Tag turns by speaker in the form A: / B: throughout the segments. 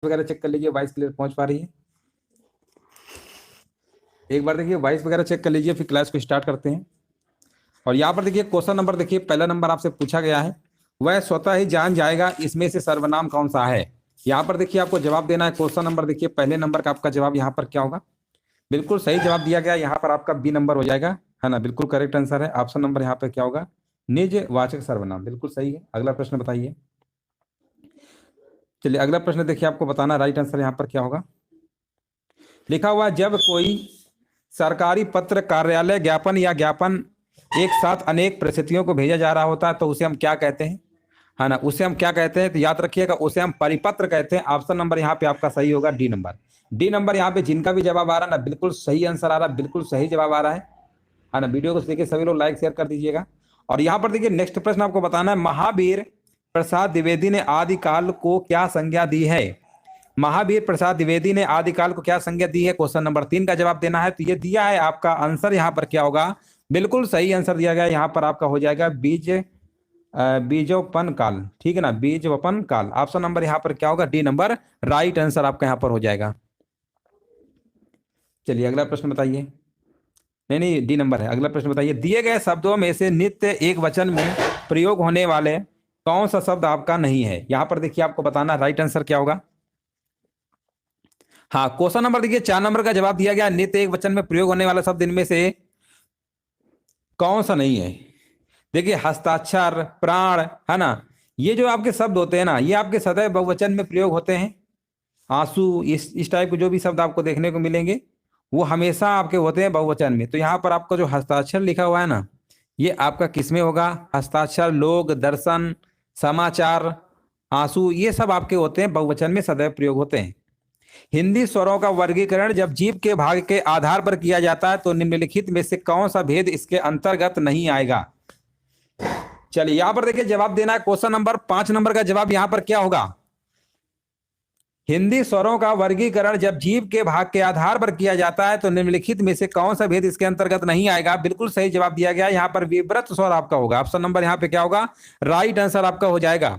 A: वगैरह चेक कर लीजिए, वॉइस क्लियर पहुंच पा रही है? एक बार देखिए वॉइस वगैरह चेक कर लीजिए, फिर क्लास को स्टार्ट करते हैं। और यहाँ पर देखिए क्वेश्चन नंबर, देखिए पहला नंबर आपसे पूछा गया है, वह स्वतः ही जान जाएगा इसमें से सर्वनाम कौन सा है। यहाँ पर देखिए आपको जवाब देना है। क्वेश्चन नंबर देखिए पहले नंबर का आपका जवाब यहाँ पर क्या होगा? बिल्कुल सही जवाब दिया गया, यहाँ पर आपका बी नंबर हो जाएगा, है ना। बिल्कुल करेक्ट आंसर है। ऑप्शन नंबर यहाँ पर क्या होगा? निजवाचक सर्वनाम, बिल्कुल सही है। अगला प्रश्न बताइए। चलिए अगला प्रश्न देखिए, आपको बताना राइट आंसर यहाँ पर क्या होगा। लिखा हुआ, जब कोई सरकारी पत्र, कार्यालय ज्ञापन या ज्ञापन एक साथ अनेक परिस्थितियों को भेजा जा रहा होता है तो उसे हम क्या कहते हैं, है ना। उसे हम क्या कहते हैं? तो याद रखिएगा, उसे हम परिपत्र कहते हैं। ऑप्शन नंबर यहाँ पे आपका सही होगा, डी नंबर। डी नंबर यहाँ पे जिनका भी जवाब आ रहा है ना, बिल्कुल सही आंसर आ रहा है, बिल्कुल सही जवाब आ रहा है ना। वीडियो को देखिए सभी लोग लाइक शेयर कर दीजिएगा। और यहाँ पर देखिए नेक्स्ट प्रश्न आपको बताना है, महावीर प्रसाद द्विवेदी ने आदिकाल को क्या संज्ञा दी है? महावीर प्रसाद द्विवेदी ने आदिकाल को क्या संज्ञा दी है? क्वेश्चन नंबर 3 का जवाब देना है। तो ये दिया है, आपका आंसर यहाँ पर क्या होगा? बिल्कुल सही आंसर दिया गया, यहाँ पर आपका हो जाएगा बीजोपन काल, ठीक है ना, बीजवपन काल। ऑप्शन नंबर यहाँ पर क्या होगा? डी नंबर राइट आंसर आपका यहाँ पर हो जाएगा। चलिए अगला प्रश्न बताइए। नहीं नहीं, डी नंबर है। अगला प्रश्न बताइए, दिए गए शब्दों में से नित्य एक वचन में प्रयोग होने वाले कौन सा शब्द आपका नहीं है? यहाँ पर देखिए आपको बताना राइट आंसर क्या होगा। हाँ, क्वेश्चन नंबर देखिए 4 नंबर का जवाब दिया गया, नित्य एक वचन में प्रयोग होने वाला शब्द इनमें से कौन सा नहीं है? देखिए हस्ताक्षर, प्राण, है ना, ये जो आपके शब्द होते हैं ना, ये आपके सदैव बहुवचन में प्रयोग होते हैं। आंसू, इस टाइप के जो भी शब्द आपको देखने को मिलेंगे वो हमेशा आपके होते हैं बहुवचन में। तो यहाँ पर आपका जो हस्ताक्षर लिखा हुआ है ना, ये आपका किसमें होगा? हस्ताक्षर, लोग, दर्शन, समाचार, आंसू, ये सब आपके होते हैं बहुवचन में, सदैव प्रयोग होते हैं। हिंदी स्वरों का वर्गीकरण जब जीव के भाग के आधार पर किया जाता है तो निम्नलिखित में से कौन सा भेद इसके अंतर्गत नहीं आएगा? चलिए यहां पर देखिए जवाब देना है। क्वेश्चन नंबर 5 नंबर का जवाब यहां पर क्या होगा? हिंदी स्वरों का वर्गीकरण जब जीव के भाग के आधार पर किया जाता है तो निम्नलिखित में से कौन सा भेद इसके अंतर्गत नहीं आएगा? बिल्कुल सही जवाब दिया गया, यहाँ पर विव्रत स्वर आपका होगा। ऑप्शन नंबर यहाँ पे क्या होगा? राइट आंसर आपका हो जाएगा।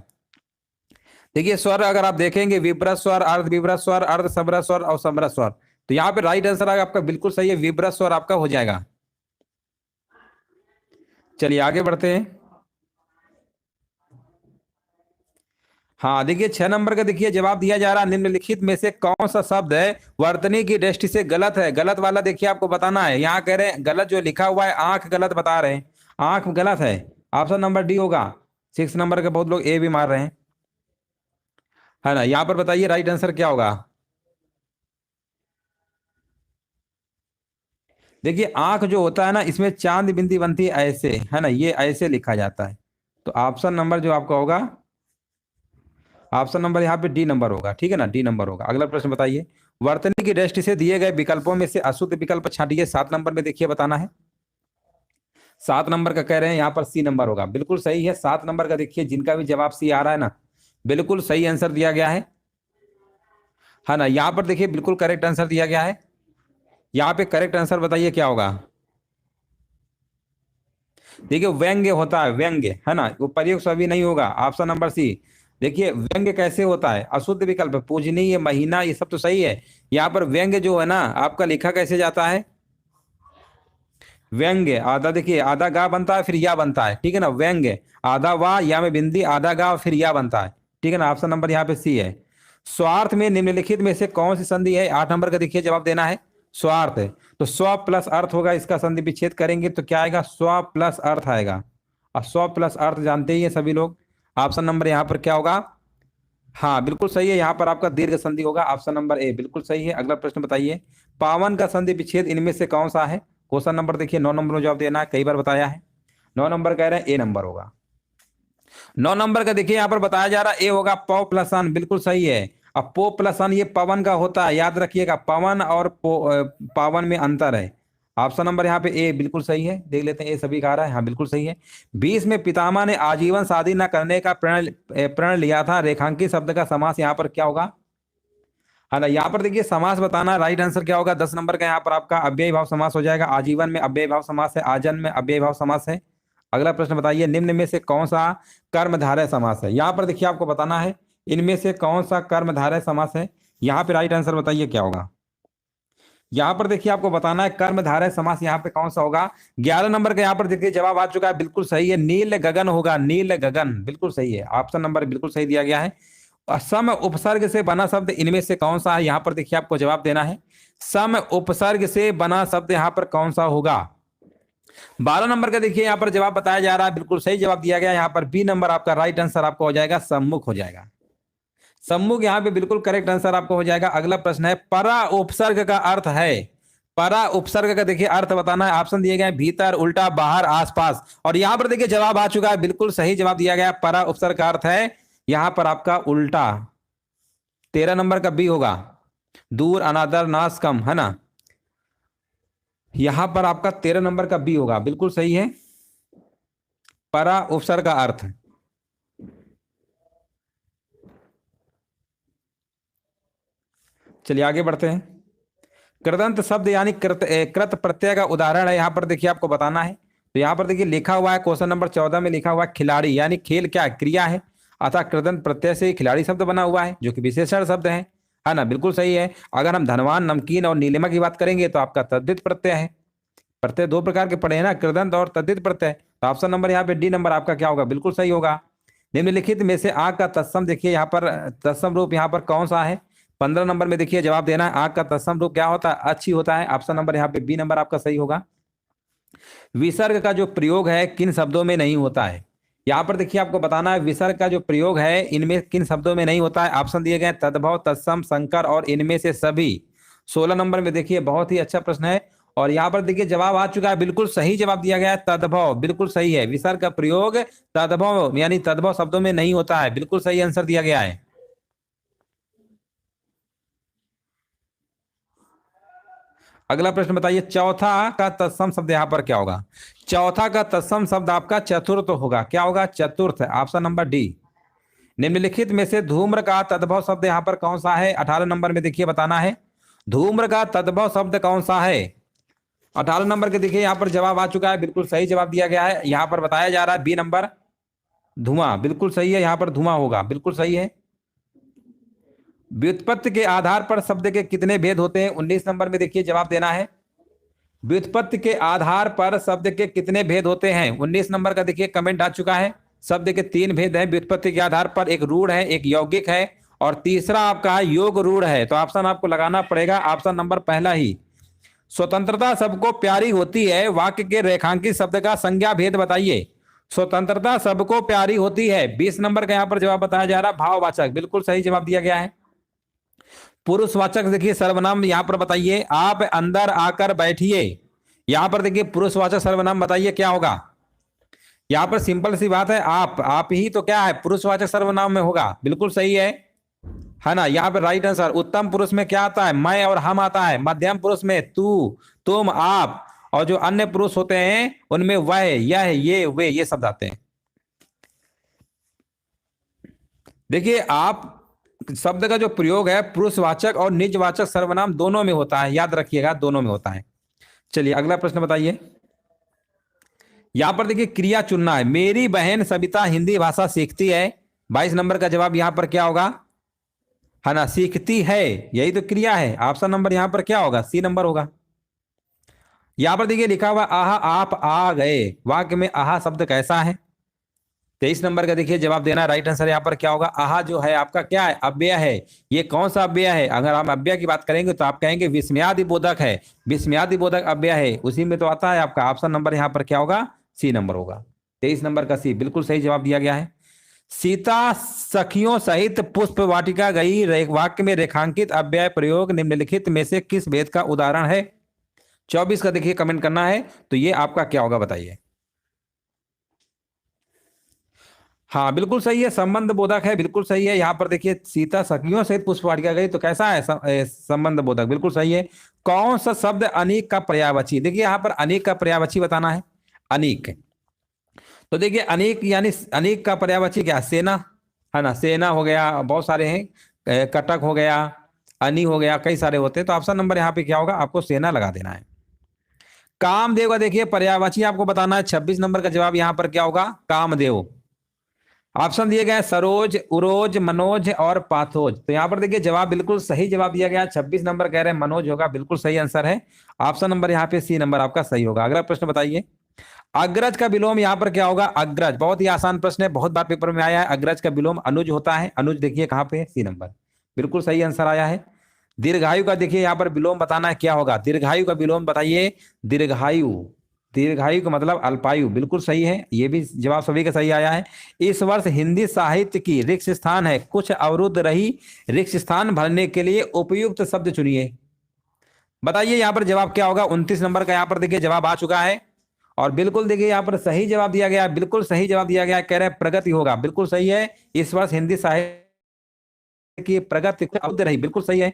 A: देखिए स्वर अगर आप देखेंगे, विव्रत स्वर, अर्ध विव्रत स्वर, अर्ध समरस स्वर और समरस स्वर, तो यहाँ पे राइट आंसर आपका बिल्कुल सही है, विव्रत स्वर आपका हो जाएगा। चलिए आगे बढ़ते हैं। हाँ देखिए 6 नंबर का देखिए जवाब दिया जा रहा है, निम्नलिखित में से कौन सा शब्द है वर्तनी की दृष्टि से गलत है? गलत वाला देखिए आपको बताना है। यहाँ कह रहे हैं गलत जो लिखा हुआ है, आंख गलत बता रहे हैं, आंख गलत है। ऑप्शन नंबर डी होगा। 6 नंबर के बहुत लोग ए भी मार रहे हैं, है ना। यहाँ पर बताइए राइट आंसर क्या होगा? देखिए आंख जो होता है ना, इसमें चांद बिंदी बनती है ऐसे, है ना, ये ऐसे लिखा जाता है। तो ऑप्शन नंबर जो आपका होगा, ऑप्शन नंबर यहाँ पे डी नंबर होगा, ठीक है ना, डी नंबर होगा। अगला प्रश्न बताइए, वर्तनी की दृष्टि से दिए गए विकल्पों में से अशुद्ध विकल्प छांटिए। 7 नंबर में देखिए बताना है। 7 नंबर का कह रहे हैं यहाँ पर सी नंबर होगा, बिल्कुल सही है। 7 नंबर का देखिए जिनका भी जवाब सी आ रहा है ना, बिल्कुल सही आंसर दिया गया है ना। यहाँ पर देखिए बिल्कुल करेक्ट आंसर दिया गया है। यहाँ पे करेक्ट आंसर बताइए क्या होगा? देखिए व्यंग्य होता है, व्यंग्य, है ना, वो प्रयोग सभी नहीं होगा। Option number C. देखिए व्यंग्य कैसे होता है? अशुद्ध विकल्प, पूजनीय, महीना, ये सब तो सही है। यहाँ पर व्यंग्य जो है ना आपका लिखा कैसे जाता है? व्यंग्य आधा, देखिए आधा गा बनता है फिर या बनता है, ठीक है ना। व्यंग्य आधा वा, या में बिंदी, आधा गा फिर या बनता है, ठीक है ना। ऑप्शन नंबर यहाँ पे सी है। स्वार्थ में निम्नलिखित में से कौन सी संधि है? 8 नंबर का देखिए जवाब देना है। स्वार्थ है तो स्व प्लस अर्थ होगा, इसका संधि विच्छेद करेंगे तो क्या आएगा? स्व प्लस अर्थ आएगा। और स्व प्लस अर्थ जानते ही है सभी लोग। ऑप्शन नंबर यहाँ पर क्या होगा? हाँ बिल्कुल सही है, यहाँ पर आपका दीर्घ संधि होगा। ऑप्शन नंबर ए बिल्कुल सही है। अगला प्रश्न बताइए, पावन का संधि विच्छेद इनमें से कौन सा है? क्वेश्चन नंबर देखिए 9 नंबर में जवाब देना है, कई बार बताया है। 9 नंबर कह रहे हैं ए नंबर होगा। 9 नंबर का देखिए यहाँ पर बताया जा रहा है ए होगा, पौ प्लस अन, बिल्कुल सही है। अब पो प्लस अन ये पवन का होता है, याद रखिएगा, पवन और पावन में अंतर है। ऑप्शन नंबर यहाँ पे ए बिल्कुल सही है। देख लेते हैं ए सभी का आ रहा है, हाँ बिल्कुल सही है। 20 में पितामह ने आजीवन शादी न करने का प्रण लिया था, रेखांकित शब्द का समास यहाँ पर क्या होगा? है ना, यहाँ पर देखिए समास बताना, राइट आंसर क्या होगा? 10 नंबर का यहाँ पर आपका अव्ययी भाव समास हो जाएगा। आजीवन में अव्ययी भाव समास है, आजन में अव्ययी भाव समास है। अगला प्रश्न बताइए, निम्न में से कौन सा कर्मधारय समास है? यहाँ पर देखिए आपको बताना है, इनमें से कौन सा कर्मधारय समास है? यहाँ पे राइट आंसर बताइए क्या होगा। यहाँ पर देखिए आपको बताना है कर्मधारय समास यहाँ पे कौन सा होगा। 11 नंबर का यहाँ पर देखिए जवाब आ चुका है, बिल्कुल सही है, नील गगन होगा, नील गगन बिल्कुल सही है, ऑप्शन नंबर बिल्कुल सही दिया गया है। सम उपसर्ग से बना शब्द इनमें से कौन सा है? यहाँ पर देखिए आपको जवाब देना है, सम उपसर्ग से बना शब्द यहाँ पर कौन सा होगा। 12 नंबर का देखिए यहाँ पर जवाब बताया जा रहा है, बिल्कुल सही जवाब दिया गया। यहाँ पर बी नंबर आपका राइट आंसर आपको हो जाएगा, सम्मुख हो जाएगा। सम्मुख यहाँ पे बिल्कुल करेक्ट आंसर आपको हो जाएगा। अगला प्रश्न है, परा उपसर्ग का अर्थ है, परा उपसर्ग का देखिए अर्थ बताना है। ऑप्शन दिए गए भीतर, उल्टा, बाहर, आसपास, और यहाँ पर देखिए जवाब आ चुका है, बिल्कुल सही जवाब दिया गया। परा उपसर्ग का अर्थ है यहाँ पर आपका उल्टा। 13 नंबर का बी होगा, दूर, अनादर, नाश, कम, है ना। यहां पर आपका 13 नंबर का बी होगा, बिल्कुल सही है, परा उपसर्ग का अर्थ। चलिए आगे बढ़ते हैं। कृदंत शब्द यानी कृत प्रत्यय का उदाहरण है, यहां पर देखिए आपको बताना है। तो यहां पर देखिए लिखा हुआ है क्वेश्चन नंबर 14 में लिखा हुआ है खिलाड़ी, यानी खेल क्या है? क्रिया है, अतः कृदंत प्रत्यय से खिलाड़ी शब्द बना हुआ है जो कि विशेषण शब्द है ना, बिल्कुल सही है। अगर हम धनवान, नमकीन और नीलिमा की बात करेंगे तो आपका तद्धित प्रत्यय है। प्रत्यय दो प्रकार के पड़े हैं ना, कृदंत और तद्धित प्रत्यय। तो ऑप्शन नंबर यहाँ पे डी नंबर आपका क्या होगा? बिल्कुल सही होगा। निम्नलिखित में से आग का तत्सम देखिए यहाँ पर तत्सम रूप यहाँ पर कौन सा है? 15 नंबर में देखिए जवाब देना है, आग का तत्सम रूप क्या होता है? अच्छी होता है। ऑप्शन नंबर यहाँ पे बी नंबर आपका सही होगा। विसर्ग का जो प्रयोग है किन शब्दों में नहीं होता है? यहाँ पर देखिए आपको बताना है विसर्ग का जो प्रयोग है इनमें किन शब्दों में नहीं होता है। ऑप्शन दिए गए तद्भव, तत्सम, संकर और इनमें से सभी। 16 नंबर में देखिए बहुत ही अच्छा प्रश्न है, और यहाँ पर देखिए जवाब आ चुका है, बिल्कुल सही जवाब दिया गया है, तद्भव बिल्कुल सही है। विसर्ग का प्रयोग तद्भव यानी तद्भव शब्दों में नहीं होता है, बिल्कुल सही आंसर दिया गया है। अगला प्रश्न बताइए, चौथा का तत्सम शब्द यहाँ पर क्या होगा? चौथा का तत्सम शब्द आपका चतुर्थ होगा। क्या होगा? चतुर्थ, ऑप्शन नंबर डी। निम्नलिखित में से धूम्र का तद्भव शब्द यहाँ पर कौन सा है? 18 नंबर में देखिए बताना है, धूम्र का तद्भव शब्द कौन सा है? 18 नंबर के देखिए यहाँ पर जवाब आ चुका है, बिल्कुल सही जवाब दिया गया है। यहाँ पर बताया जा रहा है बी नंबर, धुआं, बिल्कुल सही है, यहाँ पर धुआं होगा, बिल्कुल सही है। व्युत्पत्ति के आधार पर शब्द के कितने भेद होते हैं? 19 नंबर में देखिए जवाब देना है, व्युत्पत्ति के आधार पर शब्द के कितने भेद होते हैं? 19 नंबर का देखिए कमेंट आ चुका है। शब्द के 3 भेद हैं व्युत्पत्ति के आधार पर, एक रूढ़ है, एक यौगिक है, और तीसरा आपका है योग रूढ़ है। तो ऑप्शन आपको लगाना पड़ेगा ऑप्शन नंबर पहला ही। स्वतंत्रता सबको प्यारी होती है, वाक्य के रेखांकित शब्द का संज्ञा भेद बताइए। स्वतंत्रता सबको प्यारी होती है, 20 नंबर का यहाँ पर जवाब बताया जा रहा है भाववाचक, बिल्कुल सही जवाब दिया गया है। पुरुषवाचक देखिए सर्वनाम यहाँ पर बताइए, आप अंदर आकर बैठिए, यहाँ पर देखिए पुरुषवाचक सर्वनाम बताइए क्या होगा? यहाँ पर सिंपल सी बात है, आप ही तो क्या है पुरुषवाचक सर्वनाम में होगा, बिल्कुल सही है ना। यहाँ पे राइट आंसर। उत्तम पुरुष में क्या आता है? मैं और हम आता है। मध्यम पुरुष में तू, तुम, आप, और जो अन्य पुरुष होते हैं उनमें वह, यह, ये, वे, ये शब्द आते हैं। देखिए आप शब्द का जो प्रयोग है पुरुषवाचक और निजवाचक सर्वनाम दोनों में होता है, याद रखिएगा दोनों में होता है। चलिए अगला प्रश्न बताइए। यहां पर देखिए क्रिया चुनना है, मेरी बहन सविता हिंदी भाषा सीखती है। 22 नंबर का जवाब यहां पर क्या होगा? है ना, सीखती है, यही तो क्रिया है। ऑप्शन नंबर यहां पर क्या होगा? सी नंबर होगा। यहां पर देखिए लिखा हुआ आहा आप आ गए, वाक्य में आहा शब्द कैसा है? 23 नंबर का देखिए जवाब देना, राइट आंसर यहाँ पर क्या होगा? आहा जो है आपका क्या है? अव्यय है। ये कौन सा अव्यय है? अगर हम अव्यय की बात करेंगे तो आप कहेंगे विस्मयादि बोधक है, विस्मयादि बोधक अव्यय है, उसी में तो आता है आपका। ऑप्शन नंबर यहाँ पर क्या होगा? सी नंबर होगा। 23 नंबर का सी, बिल्कुल सही जवाब दिया गया है। सीता सखियों सहित पुष्प वाटिका गई, वाक्य में रेखांकित अव्यय प्रयोग निम्नलिखित में से किस भेद का उदाहरण है? 24 का देखिए कमेंट करना है, तो ये आपका क्या होगा बताइए। हाँ बिल्कुल सही है, संबंध बोधक है, बिल्कुल सही है। यहाँ पर देखिए सीता सखियों सहित पुष्प वाटिका गई, तो कैसा है? संबंध बोधक, बिल्कुल सही है। कौन सा शब्द अनेक का पर्यायवाची? देखिए यहाँ पर अनेक का पर्यायवाची बताना है, अनेक। तो देखिए अनेक यानी अनेक का पर्यायवाची क्या? सेना, है ना, सेना हो गया, बहुत सारे हैं, कटक हो गया, अनि हो गया, कई सारे होते हैं। तो ऑप्शन नंबर यहाँ पे क्या होगा? आपको सेना लगा देना है। कामदेव का देखिए पर्यायवाची आपको बताना है, 26 नंबर का जवाब यहाँ पर क्या होगा? कामदेव। ऑप्शन दिए गए हैं सरोज, उरोज, मनोज और पाथोज। तो यहाँ पर देखिए जवाब बिल्कुल सही जवाब दिया गया, 26 नंबर कह रहे हैं मनोज होगा, बिल्कुल सही आंसर है। ऑप्शन नंबर यहाँ पे सी नंबर आपका सही होगा। अगला प्रश्न बताइए, अग्रज का विलोम यहाँ पर क्या होगा? अग्रज बहुत ही आसान प्रश्न है, बहुत बार पेपर में आया है। अग्रज का विलोम अनुज होता है। अनुज देखिए कहाँ पे, सी नंबर, बिल्कुल सही आंसर आया है। दीर्घायु का देखिए यहाँ पर विलोम बताना है, क्या होगा? दीर्घायु का विलोम बताइए। दीर्घायु, दीर्घायु का मतलब अल्पायु, बिल्कुल सही है, ये भी जवाब सभी का सही आया है। इस वर्ष हिंदी साहित्य की रिक्त स्थान है, कुछ अवरुद्ध रही रिक्त स्थान भरने के लिए उपयुक्त शब्द चुनिए। बताइए यहाँ पर जवाब क्या होगा? 29 नंबर का यहाँ पर देखिए जवाब आ चुका है, और बिल्कुल देखिए यहाँ पर सही जवाब दिया गया, बिल्कुल सही जवाब दिया गया, कह रहे हैं प्रगति होगा, बिल्कुल सही है। इस वर्ष हिंदी साहित्य की प्रगति अवरुद्ध रही, बिल्कुल सही है।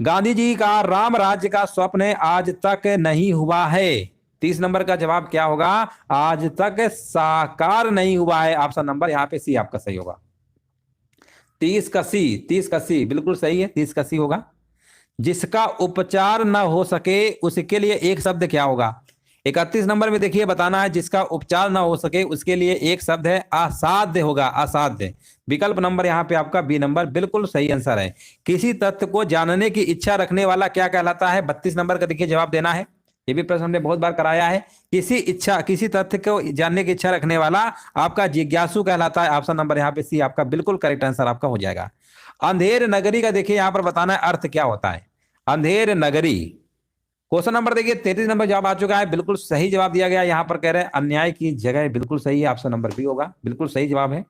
A: गांधी जी का राम राज्य का स्वप्न आज तक नहीं हुआ है। 30 नंबर का जवाब क्या होगा? आज तक साकार नहीं हुआ है। ऑप्शन नंबर यहाँ पे सी आपका सही होगा। 30 का सी, 30 का सी बिल्कुल सही है, 30 का सी होगा। जिसका उपचार न हो सके उसके लिए एक शब्द क्या होगा? 31 नंबर में देखिए बताना है, जिसका उपचार ना हो सके उसके लिए एक शब्द है असाध्य होगा, असाध्य। विकल्प नंबर यहाँ पे आपका बी नंबर बिल्कुल सही आंसर है। किसी तथ्य को जानने की इच्छा रखने वाला क्या कहलाता है? 32 नंबर का देखिए जवाब देना है, ये भी प्रश्न हमने बहुत बार कराया है। किसी तथ्य को जानने की इच्छा रखने वाला आपका जिज्ञासु कहलाता है। ऑप्शन नंबर यहाँ पे सी आपका बिल्कुल करेक्ट आंसर आपका हो जाएगा। अंधेर नगरी का देखिए यहाँ पर बताना है अर्थ क्या होता है? अंधेर नगरी, क्वेश्चन नंबर देखिए 33 नंबर जवाब आ चुका है, बिल्कुल सही जवाब दिया गया। यहाँ पर कह रहे हैं अन्याय की जगह, बिल्कुल सही है, ऑप्शन नंबर बी होगा, बिल्कुल सही जवाब है।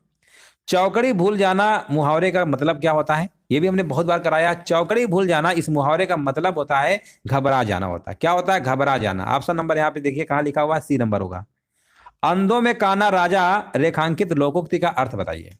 A: चौकड़ी भूल जाना मुहावरे का मतलब क्या होता है? ये भी हमने बहुत बार कराया। चौकड़ी भूल जाना इस मुहावरे का मतलब होता है घबरा जाना होता है। क्या होता है? घबरा जाना। ऑप्शन नंबर यहाँ पे देखिए कहाँ लिखा हुआ है, सी नंबर होगा। अंधों में काना राजा रेखांकित लोकोक्ति का अर्थ बताइए।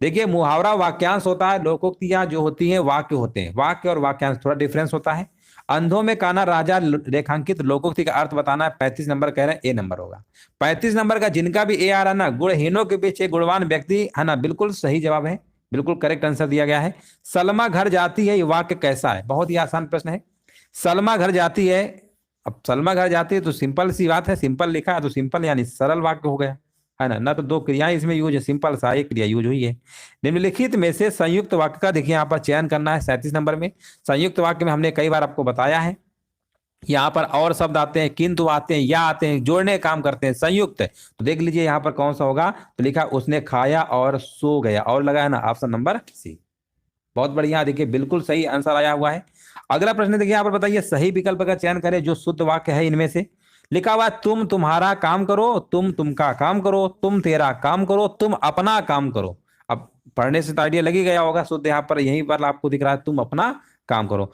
A: देखिए मुहावरा वाक्यांश होता है, लोकोक्तियां जो होती हैं वाक्य होते हैं, वाक्य और वाक्यांश थोड़ा डिफरेंस होता है। अंधों में काना राजा रेखांकित लोकोक्ति का अर्थ बताना है, 35 नंबर कह रहे हैं ए नंबर होगा। 35 नंबर का जिनका भी ए आ रहा है ना, गुणहीनों के पीछे गुणवान व्यक्ति है ना, बिल्कुल सही जवाब है, बिल्कुल करेक्ट आंसर दिया गया है। सलमा घर जाती है, ये वाक्य कैसा है? बहुत ही आसान प्रश्न है। सलमा घर जाती है, अब सलमा घर जाती है तो सिंपल सी बात है, सिंपल लिखा है तो सिंपल यानी सरल वाक्य हो गया, है ना। ना तो दो क्रियाएं इसमें यूज है, सिंपल सा एक क्रिया यूज हुई है। निम्नलिखित में से संयुक्त वाक्य का देखिए यहाँ पर चयन करना है, 37 नंबर में। संयुक्त वाक्य में हमने कई बार आपको बताया है, यहाँ पर और शब्द आते हैं, किंतु आते हैं, या आते हैं, जोड़ने का काम करते हैं, संयुक्त। तो देख लीजिए यहाँ पर कौन सा होगा, तो लिखा उसने खाया और सो गया, और लगा है ना ऑप्शन नंबर सी। बहुत बढ़िया, देखिए बिल्कुल सही आंसर आया हुआ है। अगला प्रश्न देखिए यहाँ पर बताइए, सही विकल्प का चयन करें जो शुद्ध वाक्य है इनमें से। लिखा हुआ तुम तुम्हारा काम करो, तुम तुमका काम करो, तुम तेरा काम करो, तुम अपना काम करो। अब पढ़ने से तो आइडिया लगी गया होगा, शुद्ध यहाँ पर यहीं पर आपको दिख रहा है तुम अपना काम करो।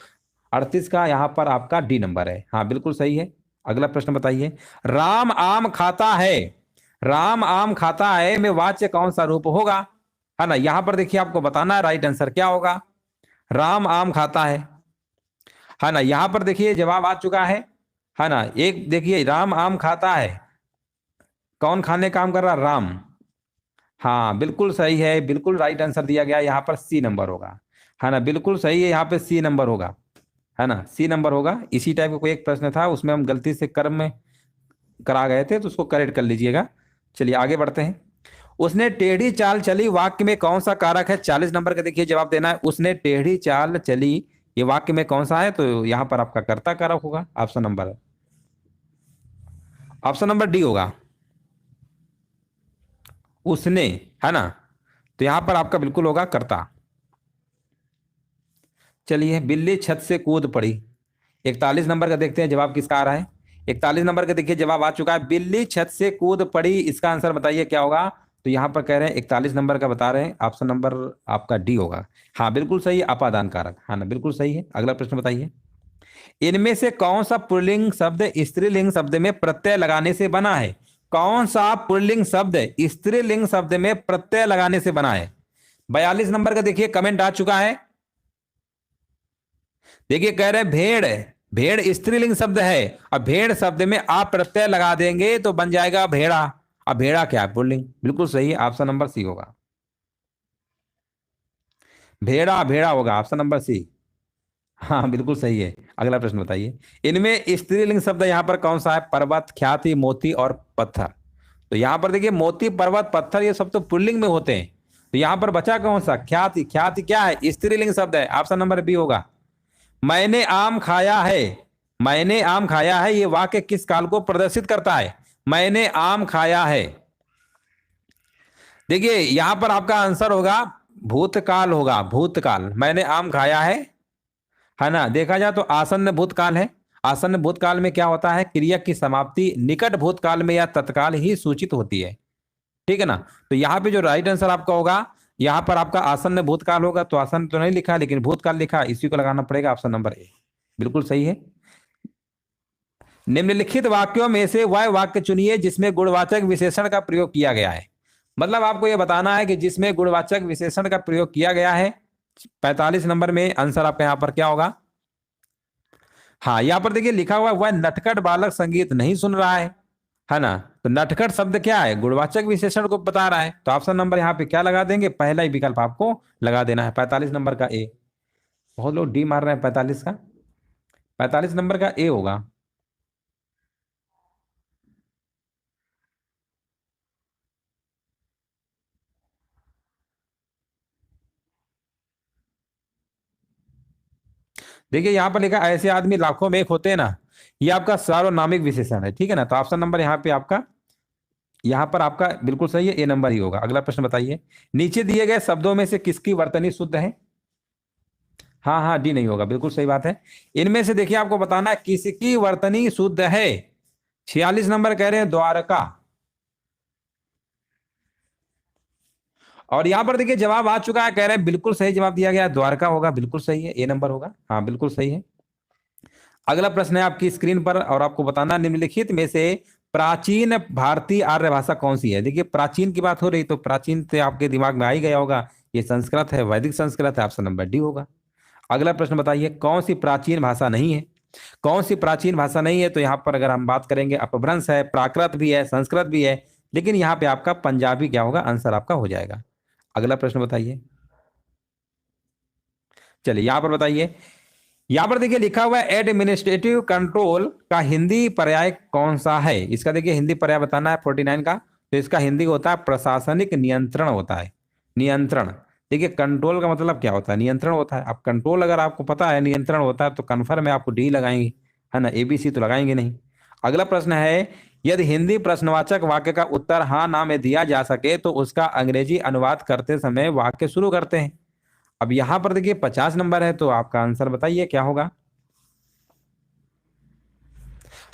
A: 38 का यहाँ पर आपका डी नंबर है, हाँ बिल्कुल सही है। अगला प्रश्न बताइए, राम आम खाता है, राम आम खाता है में वाच्य कौन सा रूप होगा? है ना, यहां पर देखिए आपको बताना है राइट आंसर क्या होगा। राम आम खाता है ना, यहां पर देखिए जवाब आ चुका है ना। एक देखिए राम आम खाता है, कौन खाने काम कर रहा? राम। हाँ बिल्कुल सही है, बिल्कुल राइट आंसर दिया गया, यहाँ पर सी नंबर होगा, है ना, बिल्कुल सही है, यहाँ पे सी नंबर होगा, है ना, सी नंबर होगा। इसी टाइप का कोई एक प्रश्न था, उसमें हम गलती से कर्म में करा गए थे, तो उसको करेक्ट कर लीजिएगा। चलिए आगे बढ़ते हैं। उसने टेढ़ी चाल चली वाक्य में कौन सा कारक है? 40 नंबर का देखिए जवाब देना है, उसने टेढ़ी चाल चली ये वाक्य में कौन सा है? तो यहां पर आपका कर्ता कारक होगा, ऑप्शन नंबर डी होगा, उसने, है ना, तो यहां पर आपका बिल्कुल होगा कर्ता। चलिए, बिल्ली छत से कूद पड़ी, 41 नंबर का देखते हैं जवाब किसका आ रहा है। 41 नंबर का देखिए जवाब आ चुका है, बिल्ली छत से कूद पड़ी, इसका आंसर बताइए क्या होगा? तो यहां पर कह रहे हैं 41 नंबर का बता रहे हैं, ऑप्शन नंबर आपका डी होगा, हाँ बिल्कुल सही, अपादान कारक, हाँ ना बिल्कुल सही है। अगला प्रश्न बताइए, इनमें से कौन सा पुल्लिंग शब्द स्त्रीलिंग शब्द में प्रत्यय लगाने से बना है? कौन सा पुल्लिंग शब्द स्त्रीलिंग शब्द में प्रत्यय लगाने से बना है? 42 नंबर का देखिए कमेंट आ चुका है, देखिए कह रहे भेड़, भेड़ स्त्रीलिंग शब्द है, अब भेड़ शब्द में आप प्रत्यय लगा देंगे तो बन जाएगा भेड़ा। अब भेड़ा क्या है? पुल्लिंग, बिल्कुल सही है, ऑप्शन नंबर सी होगा, भेड़ा भेड़ा होगा, ऑप्शन नंबर सी, हाँ बिल्कुल सही है। अगला प्रश्न बताइए, इनमें स्त्रीलिंग शब्द यहां पर कौन सा है? पर्वत, ख्याति, मोती और पत्थर। तो यहाँ पर देखिए मोती, पर्वत, पत्थर ये सब तो पुल्लिंग में होते हैं। तो यहाँ पर बचा कौन सा? ख्याति। ख्याति क्या है? स्त्रीलिंग शब्द है, ऑप्शन नंबर बी होगा। मैंने आम खाया है, मैंने आम खाया है, ये वाक्य किस काल को प्रदर्शित करता है? मैंने आम खाया है। देखिए यहां पर आपका आंसर होगा भूतकाल होगा, भूतकाल। मैंने आम खाया है ना। देखा जाए तो आसन्न भूतकाल है। आसन्न भूतकाल में क्या होता है? क्रिया की समाप्ति निकट भूतकाल में या तत्काल ही सूचित होती है, ठीक है ना। तो यहाँ पे जो राइट आंसर आपका होगा, यहाँ पर आपका आसन्न भूतकाल होगा। तो आसन्न तो नहीं लिखा लेकिन भूतकाल लिखा, इसी को लगाना पड़ेगा, ऑप्शन नंबर ए बिल्कुल सही है। निम्नलिखित वाक्यों में से वह वाक्य चुनिए जिसमें गुणवाचक विशेषण का प्रयोग किया गया है। मतलब आपको यह बताना है कि जिसमें गुणवाचक विशेषण का प्रयोग किया गया है। 45 नंबर में आंसर आपका यहाँ पर क्या होगा? हाँ, यहाँ पर देखिए लिखा हुआ वह नटखट बालक संगीत नहीं सुन रहा है ना। तो नटखट शब्द क्या है? गुणवाचक विशेषण को बता रहा है। तो ऑप्शन नंबर यहाँ पे क्या लगा देंगे? पहला ही विकल्प आपको लगा देना है, 45 नंबर का ए। बहुत लोग डी मार रहे हैं 45 का, 45 नंबर का ए होगा। देखिए यहाँ पर लिखा ऐसे आदमी लाखों में एक होते हैं ना, ये आपका सार्वनामिक विशेषण है, ठीक है ना। तो ऑप्शन नंबर यहाँ पे आपका, यहाँ पर आपका बिल्कुल सही है, ए नंबर ही होगा। अगला प्रश्न बताइए, नीचे दिए गए शब्दों में से किसकी वर्तनी शुद्ध है? हाँ हाँ, डी नहीं होगा, बिल्कुल सही बात है। इनमें से देखिए आपको बताना है किसकी वर्तनी शुद्ध है। 46 नंबर कह रहे हैं द्वारका। और यहां पर देखिए जवाब आ चुका है, कह रहे हैं बिल्कुल सही जवाब दिया गया, द्वारका होगा, बिल्कुल सही है, ए नंबर होगा। हाँ बिल्कुल सही है। अगला प्रश्न है आपकी स्क्रीन पर और आपको बताना निम्नलिखित में से प्राचीन भारतीय आर्य भाषा कौन सी है? देखिए प्राचीन की बात हो रही तो प्राचीन से आपके दिमाग में आ ही गया होगा, ये संस्कृत है, वैदिक संस्कृत है, ऑप्शन नंबर डी होगा। अगला प्रश्न बताइए, कौन सी प्राचीन भाषा नहीं है? कौन सी प्राचीन भाषा नहीं है? तो यहाँ पर अगर हम बात करेंगे अपभ्रंश है, प्राकृत भी है, संस्कृत भी है, लेकिन यहाँ पे आपका पंजाबी क्या होगा? आंसर आपका हो जाएगा। अगला प्रश्न बताइए, चलिए यहाँ पर बताइए, यहाँ पर देखिए लिखा हुआ है एडमिनिस्ट्रेटिव कंट्रोल का हिंदी पर्याय कौन सा है? इसका देखिए हिंदी पर्याय बताना है 49 का। तो इसका हिंदी होता है प्रशासनिक नियंत्रण होता है, नियंत्रण। देखिए कंट्रोल का मतलब क्या होता है? नियंत्रण होता है। अब कंट्रोल अगर आपको पता है नियंत्रण होता है तो कन्फर्म है आपको डी लगाएंगे, है ना, एबीसी तो लगाएंगे नहीं। अगला प्रश्न है, यदि हिंदी प्रश्नवाचक वाक्य का उत्तर हाँ ना में दिया जा सके तो उसका अंग्रेजी अनुवाद करते समय वाक्य शुरू करते हैं। अब यहां पर देखिए 50 नंबर है, तो आपका आंसर बताइए क्या होगा?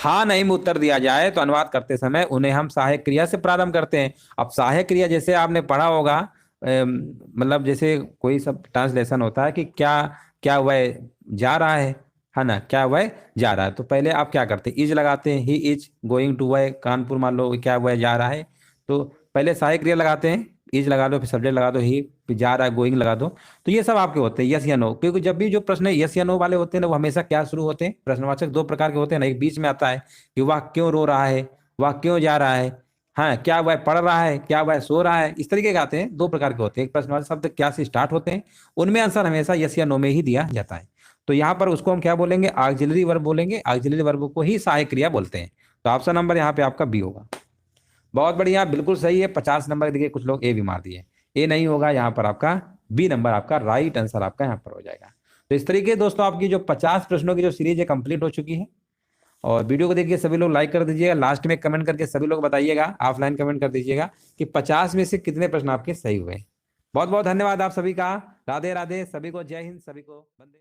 A: हाँ नहीं में उत्तर दिया जाए तो अनुवाद करते समय उन्हें हम सहायक क्रिया से प्रारंभ करते हैं। अब सहायक क्रिया जैसे आपने पढ़ा होगा, मतलब जैसे कोई सब ट्रांसलेशन होता है कि क्या क्या वह जा रहा है ना, क्या वह जा रहा है, तो पहले आप क्या करते हैं? इज लगाते हैं, ही इज गोइंग टू वह कानपुर, मान लो क्या वह जा रहा है, तो पहले सहायक क्रिया लगाते हैं, इज लगा दो, फिर सब्जेक्ट लगा दो, ही, फिर जा रहा है गोइंग लगा दो। तो ये सब आपके होते हैं यस या नो, क्योंकि जब भी जो प्रश्न यस या नो वाले होते हैं ना, वो हमेशा क्या शुरू होते हैं? प्रश्नवाचक दो प्रकार के होते हैं ना, एक बीच में आता है कि वह क्यों रो रहा है, वह क्यों जा रहा है, हाँ, क्या वह पढ़ रहा है, क्या वह सो रहा है, इस तरीके के आते हैं। दो प्रकार के होते हैं, एक प्रश्नवाचक शब्द क्या से स्टार्ट होते हैं, उनमें आंसर हमेशा यस या नो में ही दिया जाता है। तो यहाँ पर उसको हम क्या बोलेंगे? ऑक्सिलरी वर्ब बोलेंगे, ऑक्सिलरी वर्ब को ही सहायक क्रिया बोलते हैं। तो ऑप्शन नंबर यहाँ पे आपका बी होगा। बहुत बढ़िया, बिल्कुल सही है। 50 नंबर देखिए कुछ लोग ए भी मार दिए, ए नहीं होगा, यहाँ पर आपका बी नंबर आपका राइट आंसर आपका यहाँ पर हो जाएगा। तो इस तरीके दोस्तों आपकी जो 50 प्रश्नों की जो सीरीज है कंप्लीट हो चुकी है। और वीडियो को देखिए सभी लोग लाइक कर दीजिएगा, लास्ट में कमेंट करके सभी लोग बताइएगा, ऑफलाइन कमेंट कर दीजिएगा कि 50 में से कितने प्रश्न आपके सही हुए। बहुत बहुत धन्यवाद आप सभी का। राधे राधे, सभी को जय हिंद, सभी को वंदे।